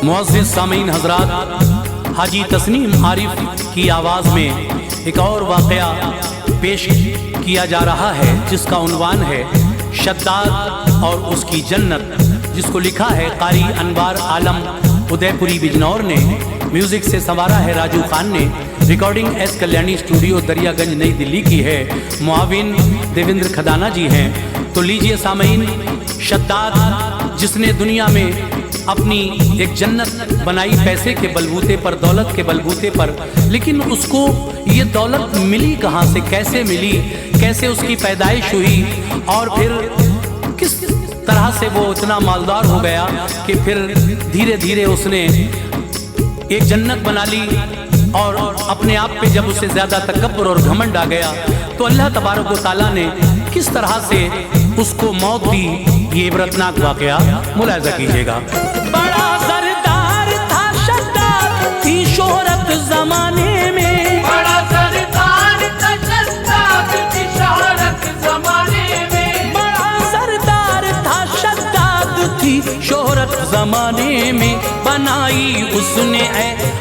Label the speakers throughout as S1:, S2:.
S1: मुअज़्ज़िज़ सामीन हज़रात, हाजी तस्नीम आरिफ की आवाज़ में एक और वाक़या पेश किया जा रहा है जिसका उन्वान है शद्दाद और उसकी जन्नत, जिसको लिखा है कारी अनवार आलम उदयपुरी बिजनौर ने। म्यूज़िक से संवारा है राजू खान ने। Recording S Kalyani studio Daryaganj नई दिल्ली की है। मुआविन देवेंद्र खदाना जी हैं। तो लीजिए सामीन, शद्दाद जिसने दुनिया में अपनी एक जन्नत बनाई पैसे के बलबूते पर, दौलत के बलबूते पर, लेकिन उसको ये दौलत मिली कहाँ से, कैसे मिली, कैसे उसकी पैदाइश हुई और फिर किस तरह से वो इतना मालदार हो गया कि फिर धीरे धीरे उसने एक जन्नत बना ली। और अपने आप पे जब उसे ज्यादा तकब्बुर और घमंड आ गया तो अल्लाह तबारक व तआला ने किस तरह से उसको मौत दी, ये इबरतनाक वाक़या मुलाहिज़ा कीजिएगा।
S2: बड़ा सरदार था शद्दाद थी शोहरत जमाने में,
S3: बड़ा सरदार था शद्दाद थी शोहरत जमाने में,
S2: बड़ा सरदार था शद्दाद थी शोहरत जमाने में। बनाई उसने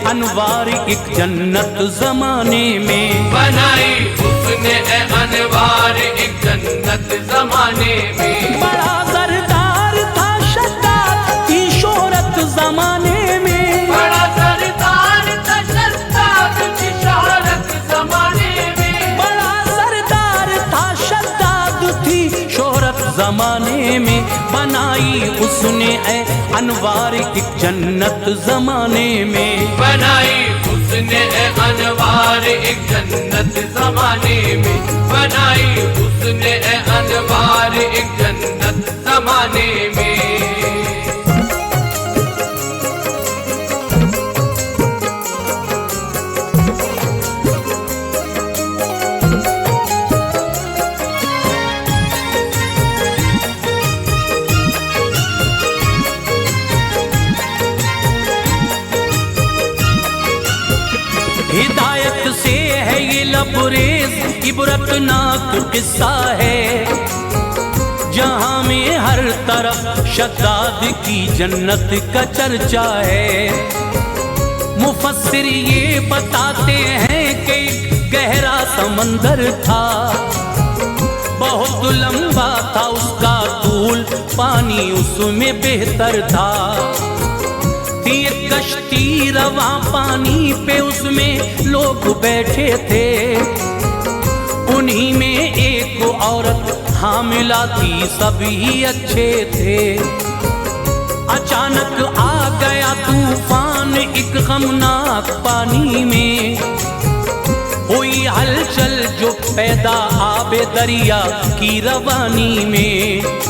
S2: अनवार एक जन्नत जमाने में,
S3: बनाई उसने अनवार एक जन्नत जमाने में।
S2: बड़ा सरदार था शद्दाद थी शोहरत जमाने में,
S3: बड़ा सरदार था शद्दाद थी शोहरत जमाने में,
S2: बड़ा सरदार था शद्दाद थी शोहरत जमाने में। बनाई उसने अनवार एक जन्नत जमाने में,
S3: बनाई उसने अनवार एक जन्नत जमाने में, बनाई उसने अनवार एक जन्नत जमाने में।
S2: हिदायत से है ये लबरेज इबरतनाक किस्सा है, जहां में हर तरफ शद्दाद की जन्नत का चर्चा है। मुफस्सिर ये बताते हैं कि एक गहरा समंदर था, बहुत लंबा था उसका तूल, पानी उसमें बेहतर था। एक कश्ती रवा पानी पे उसमें लोग बैठे थे, उन्हीं में एक औरत हामिला थी, सभी अच्छे थे। अचानक आ गया तूफान एक गमनाक पानी में, हुई हलचल जो पैदा आबे दरिया की रवानी में।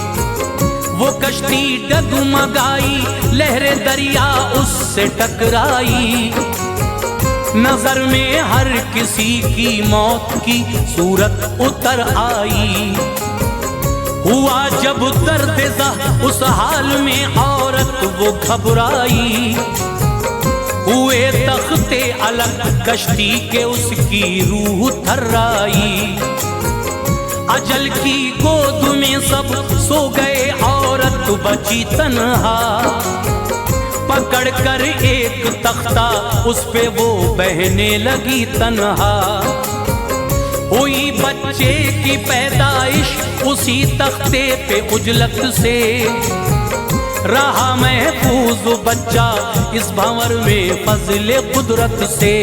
S2: वो कश्ती डगमगाई, लहरे दरिया उससे टकराई, नजर में हर किसी की मौत की सूरत उतर आई। हुआ जब दर्द उस हाल में औरत वो घबराई, हुए तख्ते अलग कश्ती के उसकी रूह थर्राई। अजल की गोद में सब सो गए, औरत बची तन्हा, पकड़ कर एक तख्ता उस पे वो बहने लगी तन्हा। हुई बच्चे की पैदाइश उसी तख्ते पे उजलत से, रहा महफूज बच्चा इस भंवर में फजले कुदरत से।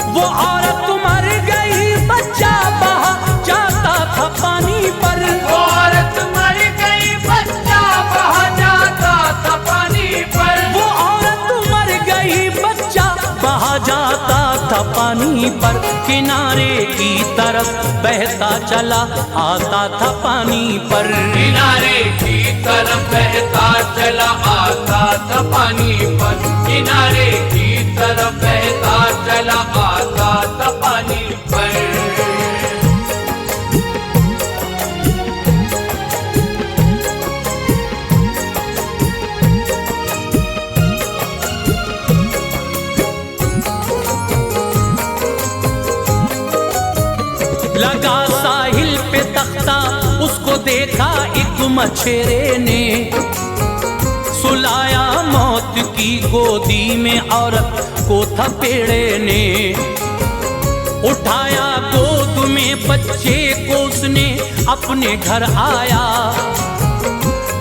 S2: वो औरत मर गई, बच्चा बहा जाता था पानी पर,
S3: औरत मर गई, बच्चा बहा जाता था पानी पर।
S2: वो औरत मर गई, बच्चा बहा जाता था पानी पर। किनारे की तरफ बहता चला आता था पानी पर,
S3: किनारे की तरफ बहता चला आता था पानी पर, किनारे की तरफ बहता चला आता था पानी पर।
S2: लगा साहिल पे तख्ता, उसको देखा एक मछेरे ने, सुलाया मौत की गोदी में औरत को थपेड़े ने, उठाया गोद में बच्चे को उसने अपने घर आया।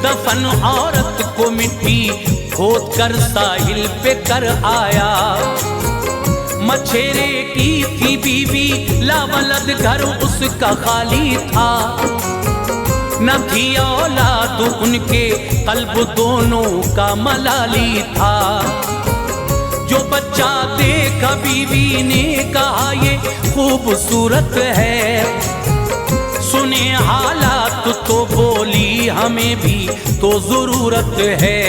S2: दफन औरत को मिट्टी खोद कर साहिल पे कर आया। मछेरे की थी बीवी लावलद, घर उसका खाली था। न थी औलाद उनके, कल्ब दोनों का मलाली था। जो बच्चा देखा बीवी ने कहा ये खूबसूरत है। सुने हालात तो बोली हमें भी तो जरूरत है।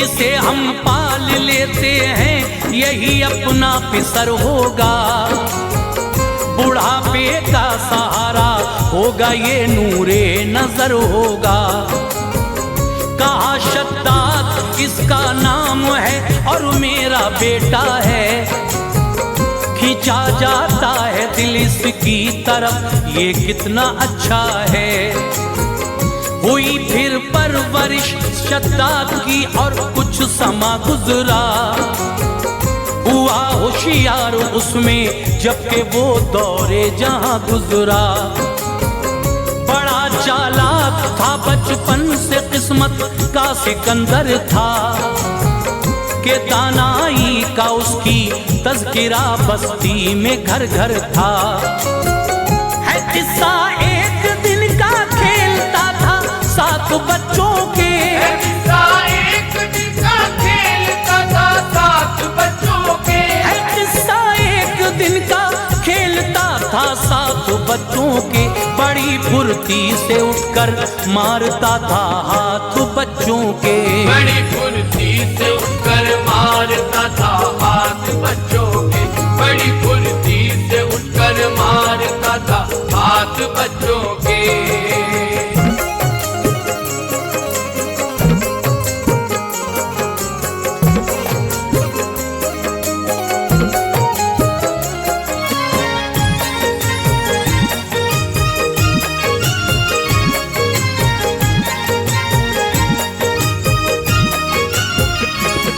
S2: इसे हम पाल लेते हैं, यही अपना पिसर होगा। बुढ़ापे का सहारा होगा, ये नूरे नजर होगा। कहा शद्दाद इसका नाम है और मेरा बेटा है। खींचा जाता है दिल इसकी तरफ, ये कितना अच्छा है। हुई फिर परवरिश शद्दाद की और कुछ समा गुजरा। हुआ होशियार उसमें जबकि वो दौरे जहां गुजरा। बड़ा चालाक था बचपन से, किस्मत का सिकंदर था। के दानाई का उसकी तज़किरा बस्ती में घर घर था। है किस्सा एक दिन का खेलता था सात बच्चों के।
S3: है किस्सा एक दिन का खेलता था सात बच्चों के।
S2: है किस्सा एक दिन का खेलता था सात बच्चों के। बड़ी फुर्ती से उठकर मारता था हाथ बच्चों के।
S3: बड़ी फुर्ती से उठकर मारता था हाथ बच्चों के। बड़ी फुर्ती से उठकर मारता था हाथ बच्चों के।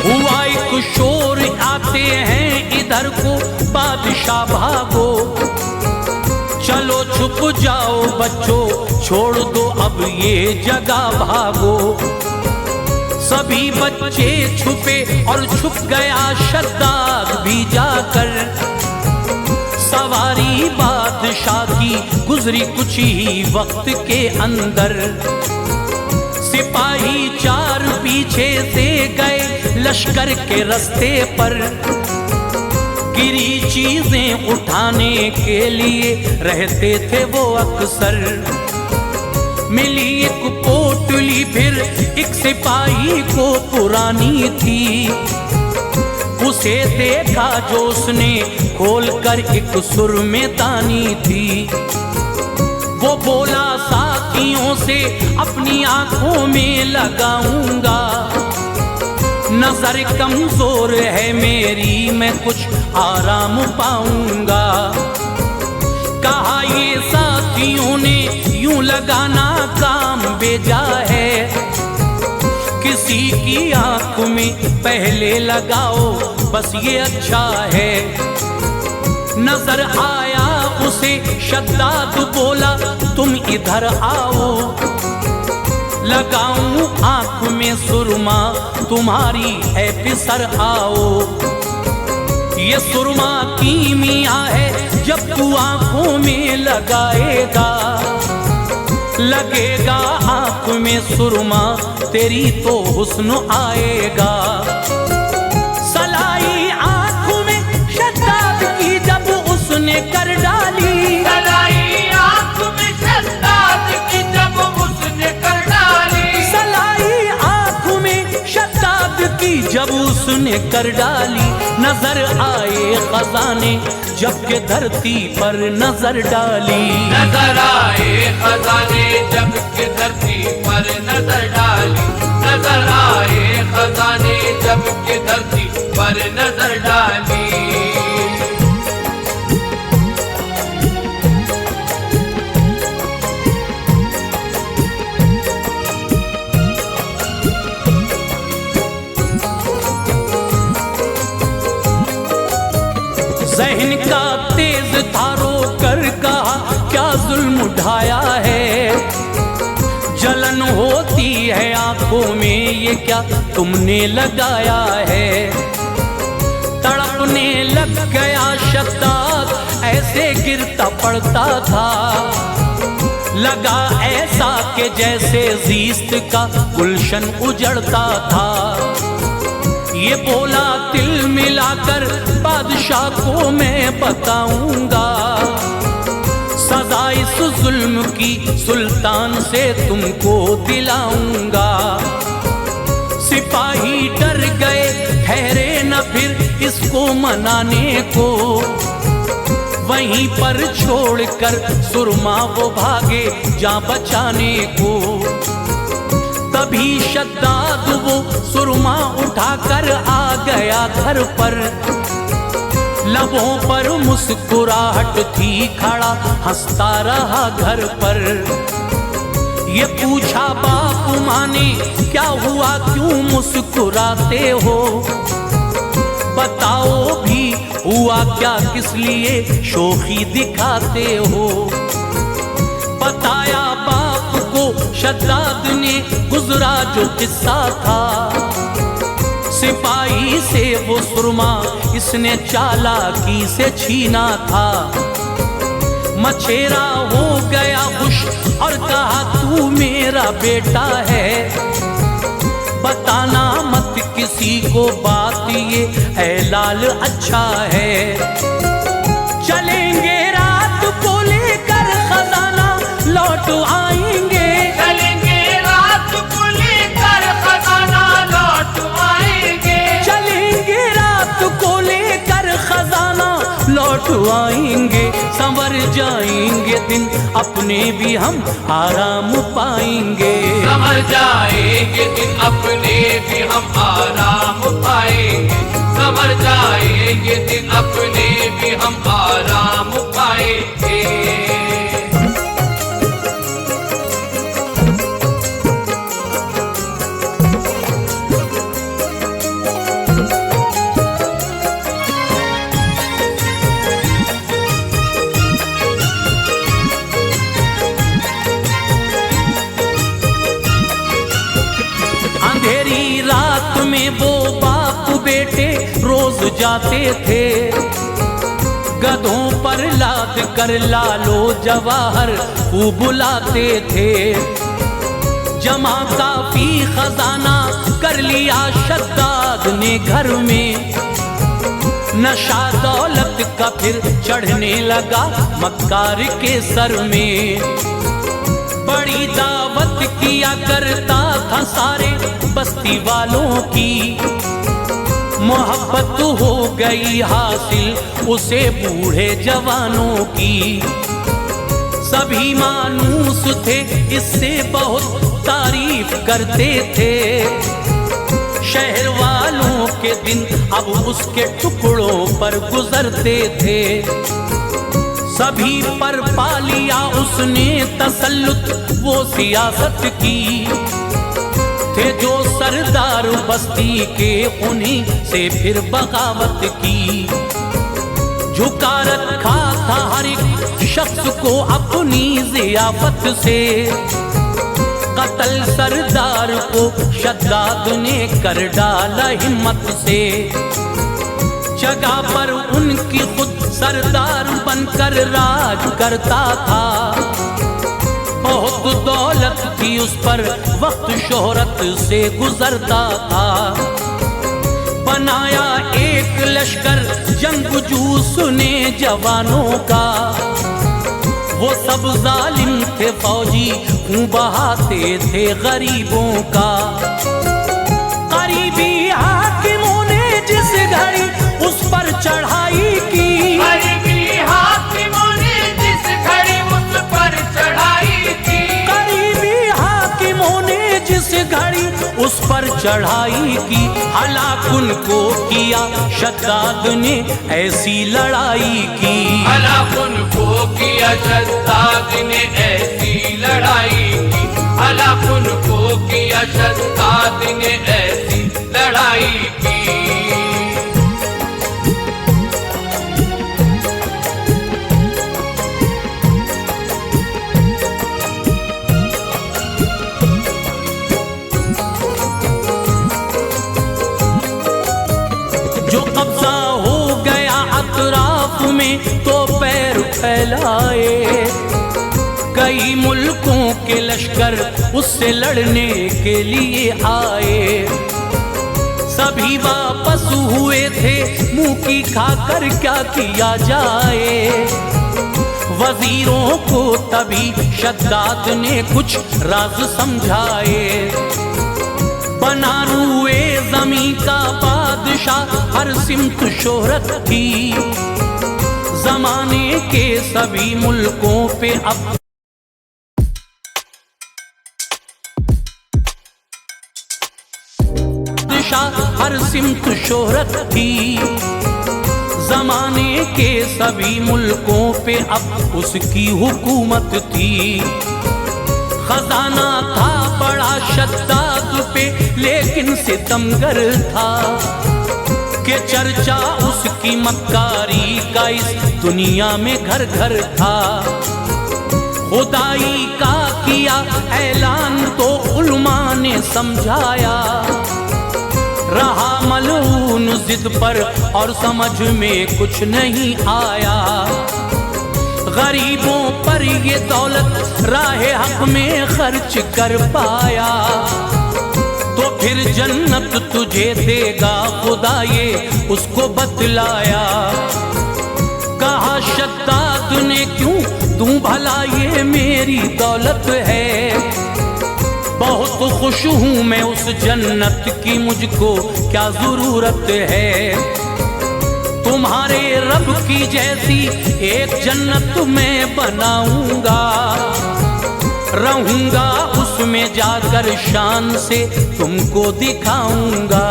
S2: हुआ एक शोर आते हैं इधर को, बादशाह भागो। चलो छुप जाओ बच्चों, छोड़ दो अब ये जगह भागो। सभी बच्चे छुपे और छुप गया शद्दाद भी जाकर। सवारी बादशाह की गुजरी कुछ ही वक्त के अंदर। सिपाही चार पीछे से गए लश्कर के रास्ते पर। गिरी चीजें उठाने के लिए रहते थे वो अक्सर। मिली एक पोटली फिर एक सिपाही को पुरानी थी। उसे देखा जो उसने खोल कर एक सुर में दानी थी। वो बोला साथियों से अपनी आंखों में लगाऊंगा। नजर कमजोर है मेरी, मैं कुछ आराम पाऊंगा। कहा ये साथियों ने यूं लगाना काम बेजा है। किसी की आंख में पहले लगाओ बस ये अच्छा है। नजर आया उसे शद्दाद, बोला तुम इधर आओ। लगाऊं आंख में सुरमा, तुम्हारी है पिसर आओ। ये सुरमा कीमिया है, जब तू आंखों में लगाएगा। लगेगा आंख में सुरमा, तेरी तो हुस्न आएगा। सलाई आंख में शद्दाद की जब उसने कर डाली।
S3: सलाई आंख में शद्दाद की जब उसने कर डाली।
S2: सलाई आंख में शद्दाद की जब उसने कर डाली। नजर आए खजाने जबकि धरती पर नजर डाली।
S3: नजर आए खजाने जबकि धरती पर नजर डाली। नजर आए खजाने जबकि धरती पर नजर डाली।
S2: इनका तेज थारो कर कहा क्या जुल्म उठाया है, जलन होती है आंखों में ये क्या तुमने लगाया है। तड़पने लग गया शद्दाद ऐसे गिरता पड़ता था, लगा ऐसा कि जैसे ज़ीस्त का गुलशन उजड़ता था। ये बोला दिल मिलाकर बादशाह को मैं बताऊंगा, सजा इस जुल्म की सुल्तान से तुमको दिलाऊंगा। सिपाही डर गए ठहरे न फिर इसको मनाने को, वहीं पर छोड़कर सुरमा वो भागे जा बचाने को। तभी शद्दाद वो सुरमा उठाकर आ गया घर पर, लबों पर मुस्कुराहट थी खड़ा हंसता रहा घर पर। ये पूछा बाप माने क्या हुआ क्यों मुस्कुराते हो, बताओ भी हुआ क्या किस लिए शोखी दिखाते हो। बताया बाप को शद्दाद ने गुजरा जो किस्सा था, सिपाही से वो सुरमा इसने चालाकी से छीना था। मछेरा हो गया खुश और कहा तू मेरा बेटा है, बताना मत किसी को बात ये है लाल अच्छा है। चलेंगे रात को लेकर खजाना लौट आएंगे,
S3: चलेंगे रात को लेकर खजाना लौट आएंगे,
S2: चलेंगे रात को लेकर खजाना लौट आएंगे। संवर जाएंगे दिन अपने भी हम आराम पाएंगे,
S3: संवर जाएंगे दिन अपने भी हम आराम पाएंगे, संवर जाएंगे दिन अपने भी हम आराम पाएंगे।
S2: अंधेरी रात में वो बाप बेटे रोज जाते थे, गधों पर लाद कर लालो जवाहर खूब बुलाते थे। जमा काफी खजाना कर लिया शद्दाद ने घर में, नशा दौलत का फिर चढ़ने लगा मक्कार के सर में। बड़ी दावत किया करता था सारे बस्ती वालों की, मोहब्बत हो गई हासिल उसे बूढ़े जवानों की। सभी मानूस थे इससे बहुत तारीफ करते थे, शहर वालों के दिन अब उसके टुकड़ों पर गुजरते थे। सभी पर पा लिया उसने तसल्लुत वो सियासत की, थे जो सरदार बस्ती के उन्हीं से फिर बगावत की। झुका रखा था हर एक शख्स को अपनी जियाफत से, कत्ल सरदार को शद्दाद ने कर डाला हिम्मत से। जगह पर उनकी खुद सरदार बनकर राज करता था, बहुत दौलत थी उस पर वक्त शोहरत से गुजरता था। बनाया एक लश्कर जंगजू ने जवानों का, वो सब जालिम थे फौजी खून बहाते थे गरीबों का। करीबी हाकिमों ने जिस घड़ी उस पर चढ़ाई की,
S3: करीबी हाकिमों ने जिस घड़ी उस पर चढ़ाई की,
S2: करीबी हाकिमों ने जिस घड़ी उस पर चढ़ाई की। हलाक उनको किया शद्दाद ने ऐसी लड़ाई की,
S3: हलाक उनको किया शद्दाद ने ऐसी लड़ाई की, हलाक उनको किया शद्दाद ने ऐसी लड़ाई की।
S2: फैलाए। कई मुल्कों के लश्कर उससे लड़ने के लिए आए। सभी वापस हुए थे मुंह की खाकर क्या किया जाए। वजीरों को तभी शद्दाद ने कुछ राज समझाए। बना रुए ज़मीं का बादशाह हर सिमत शोहरत थी। ज़माने के सभी मुल्कों पे अब हर सिमत शोहरत थी। ज़माने के सभी मुल्कों पे अब उसकी हुकूमत थी। खजाना था बड़ा शद्दाद पे लेकिन सितमगर था कि चर्चा उसकी मक्कारी का इस दुनिया में घर घर था। खुदाई का किया ऐलान तो उलमा ने समझाया। रहा मलून जिद पर और समझ में कुछ नहीं आया। गरीबों पर ये दौलत राहे हक में खर्च कर पाया तो फिर जन्नत तुझे देगा खुदा ये उसको बतलाया। कहा शद्दाद ने क्यों दूं भला ये मेरी दौलत है। बहुत खुश हूँ मैं उस जन्नत की मुझको क्या जरूरत है। तुम्हारे रब की जैसी एक जन्नत मैं बनाऊंगा। रहूंगा उसमें जाकर शान से तुमको दिखाऊंगा।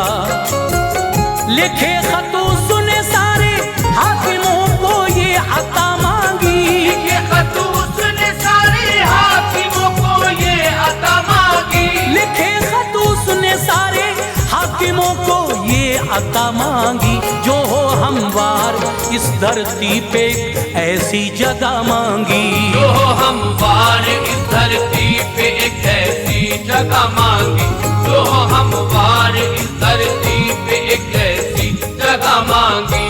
S2: लिखे खतों सुने सारे हाकिमों को ये अता मांगी।
S3: लिखे खतों सुने सारे हाकिमों को ये अता मांगी।
S2: लिखे खतों सुने सारे हाकिमों को ये अता मांगी। जो हो हमवार इस धरती पे ऐसी जगह मांगी।
S3: जो हो हमवार इस धरती पे एक ऐसी जगह मांगी। जो हो हमवार इस धरती पे एक ऐसी जगह मांगी।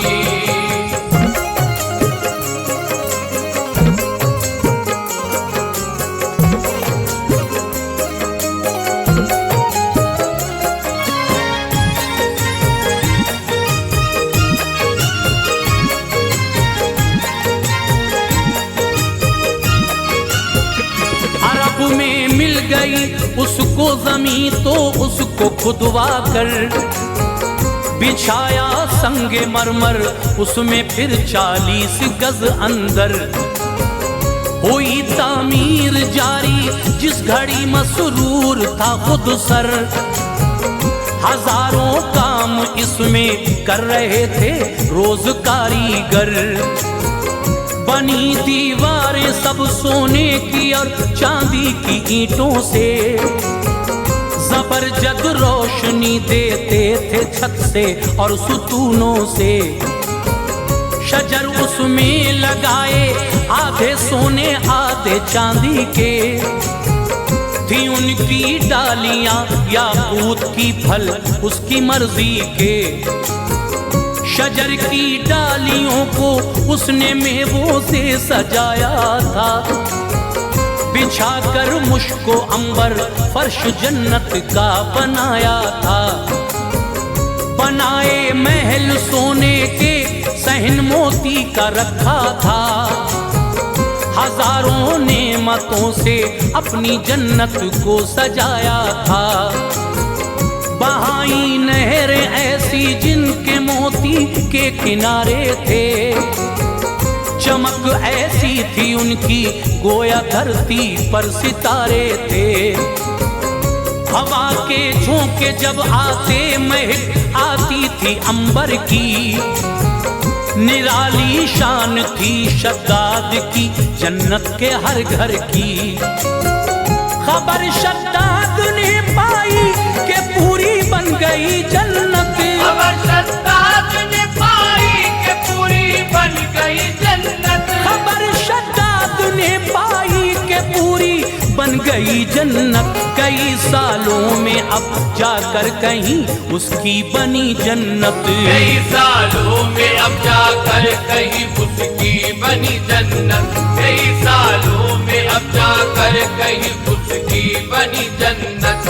S2: उसको जमीन तो उसको खुदवा कर बिछाया संगे मरमर उसमें फिर 40 गज अंदर। हुई तामीर जारी जिस घड़ी मसरूर था खुद सर। हजारों काम इसमें कर रहे थे रोज कारीगर। बनी दीवारें सब सोने की और चांदी की ईंटों से। जबरदस्त रोशनी देते थे छत से और सुतूनों से। शजर उसमें लगाए आधे सोने आधे चांदी के। थी उनकी डालियां याकूत की फल उसकी मर्जी के। शजर की डालियों को उसने मेवों से सजाया था। बिछाकर मुश्को अंबर फर्श जन्नत का बनाया था। बनाए महल सोने के सहन मोती का रखा था। हजारों नेमतों से अपनी जन्नत को सजाया था। बहाई नहरें ऐसी जिनके मोती के किनारे थे। चमक ऐसी थी उनकी गोया धरती पर सितारे थे। हवा के झोंके जब आते महक आती थी अंबर की। निराली शान थी शद्दाद की जन्नत के हर घर की। खबर शद्दाद ने पाई कि पूरी बन गई जन्नत।
S3: खबर शद्दाद ने पाई कि पूरी बन गई जन्नत।
S2: खबर शद्दाद ने पाई कि पूरी बन गई जन्नत कई सालों में, अब जाकर कहीं उसकी बनी जन्नत।
S3: कई सालों में अब जाकर कहीं उसकी बनी जन्नत, कई सालों में अब जाकर कहीं उसकी बनी जन्नत।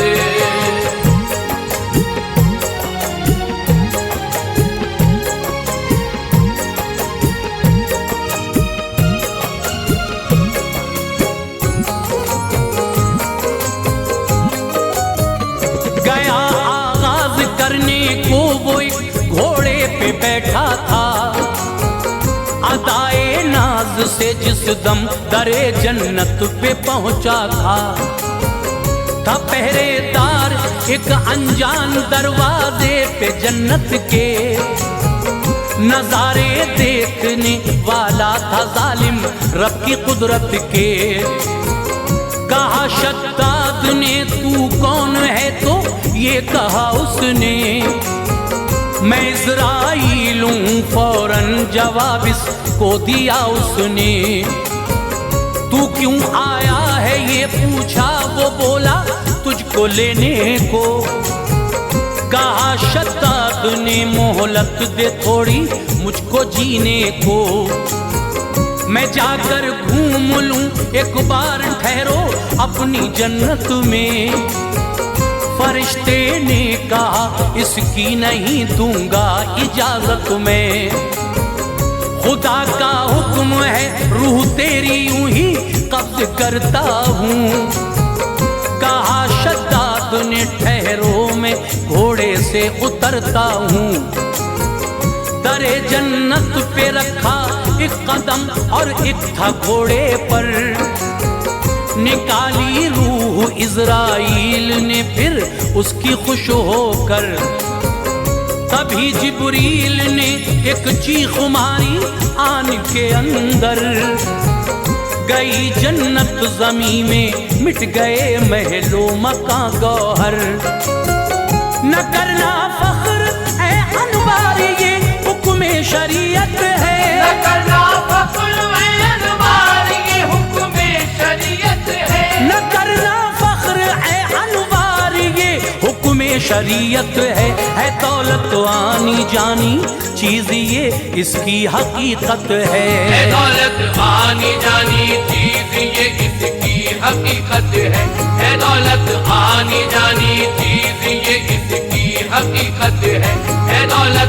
S2: गया आगाज करने को वो एक घोड़े पे बैठा था, अदाए नाज से जिस दम दरे जन्नत पे पहुंचा था पहरेदार एक अनजान दरवाजे पे जन्नत के, नजारे देखने वाला था जालिम रब की कुदरत के। कहा शद्दाद ने तू कौन है, तो ये कहा उसने मैं इज़राइल हूँ, फौरन जवाब इसको दिया उसने। तू क्यों आया है ये पूछा, वो बोला तुझको लेने को। कहा शद्दाद ने मोहलत दे थोड़ी मुझको जीने को, मैं जाकर घूम लूं एक बार ठहरो अपनी जन्नत में। फरिश्ते ने कहा इसकी नहीं दूंगा इजाजत मैं, खुदा का हुक्म है रूह तेरी यूं ही कब्ज करता हूँ। कहा शद्दाद ने ठहरो मैं घोड़े से उतरता हूँ। दरे जन्नत पे रखा एक कदम और एक था घोड़े पर, निकाली रूह इज़राइल ने फिर उसकी खुश होकर। तभी जिब्रील ने एक चीख मारी आन के अंदर, गई जन्नत ज़मीं में मिट गए महलो मकां गौहर। न करना फख्र ऐ अनवार ये हुक्म शरीयत है,
S3: न करना फख्र ऐ अनवार ये हुक्म शरीयत है,
S2: न करना फख्र ऐ अनवार ये हुक्म शरीयत है दौलत आनी जानी चीज ये इसकी हकीकत है
S3: दौलत आनी जानी चीज ये इसकी हकीकत है दौलत आनी जानी चीज ये इसकी हकीकत है दौलत